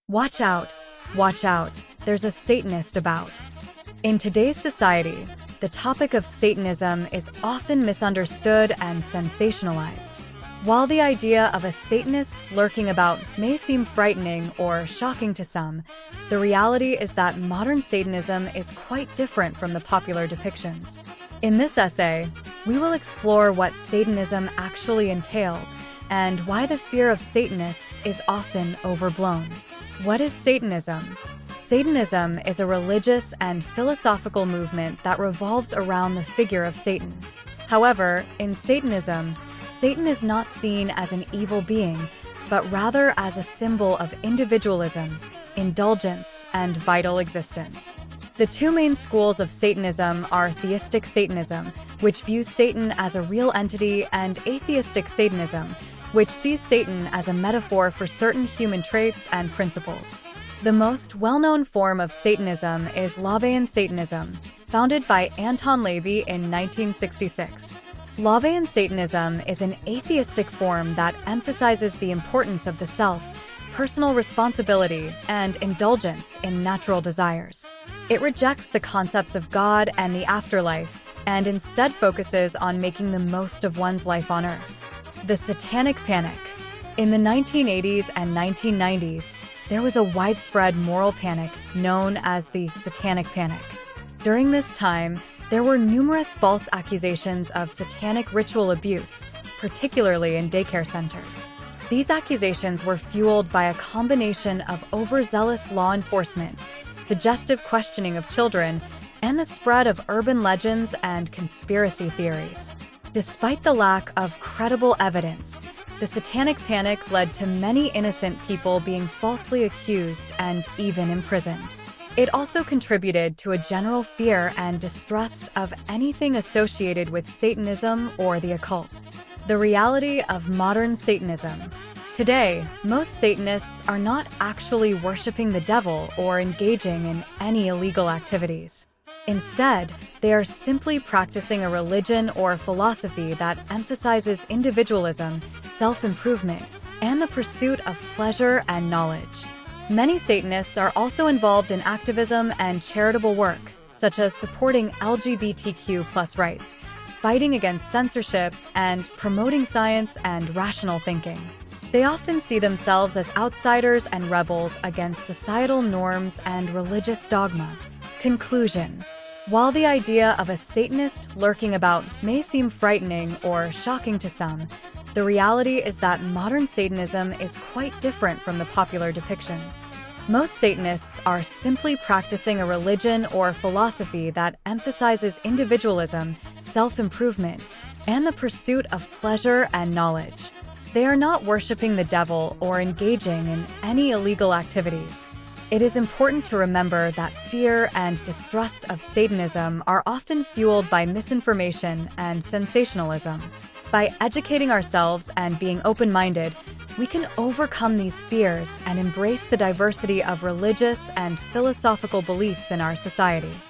Watch out, watch out, there's a Satanist about. In today's society, the topic of Satanism is often misunderstood and sensationalized. While the idea of a Satanist lurking about may seem frightening or shocking to some, the reality is that modern Satanism is quite different from the popular depictions. In this essay, we will explore what Satanism actually entails and why the fear of Satanists is often overblown. What is Satanism? Satanism is a religious and philosophical movement that revolves around the figure of Satan. However, in Satanism, Satan is not seen as an evil being, but rather as a symbol of individualism, indulgence, and vital existence. The two main schools of Satanism are theistic Satanism, which views Satan as a real entity, and atheistic Satanism, which sees Satan as a metaphor for certain human traits and principles. The most well-known form of Satanism is LaVeyan Satanism, founded by Anton LaVey in 1966. LaVeyan Satanism is an atheistic form that emphasizes the importance of the self, personal responsibility, and indulgence in natural desires. It rejects the concepts of God and the afterlife, and instead focuses on making the most of one's life on Earth. The Satanic Panic. In the 1980s and 1990s, there was a widespread moral panic known as the Satanic Panic. During this time, there were numerous false accusations of satanic ritual abuse, particularly in daycare centers. These accusations were fueled by a combination of overzealous law enforcement, suggestive questioning of children, and the spread of urban legends and conspiracy theories. Despite the lack of credible evidence, the Satanic Panic led to many innocent people being falsely accused and even imprisoned. It also contributed to a general fear and distrust of anything associated with Satanism or the occult. The reality of modern Satanism. Today, most Satanists are not actually worshiping the devil or engaging in any illegal activities. Instead, they are simply practicing a religion or philosophy that emphasizes individualism, self-improvement, and the pursuit of pleasure and knowledge. Many Satanists are also involved in activism and charitable work, such as supporting LGBTQ+ rights, fighting against censorship, and promoting science and rational thinking. They often see themselves as outsiders and rebels against societal norms and religious dogma. Conclusion. While the idea of a Satanist lurking about may seem frightening or shocking to some, the reality is that modern Satanism is quite different from the popular depictions. Most Satanists are simply practicing a religion or philosophy that emphasizes individualism, self-improvement, and the pursuit of pleasure and knowledge. They are not worshiping the devil or engaging in any illegal activities. It is important to remember that fear and distrust of Satanism are often fueled by misinformation and sensationalism. By educating ourselves and being open-minded, we can overcome these fears and embrace the diversity of religious and philosophical beliefs in our society.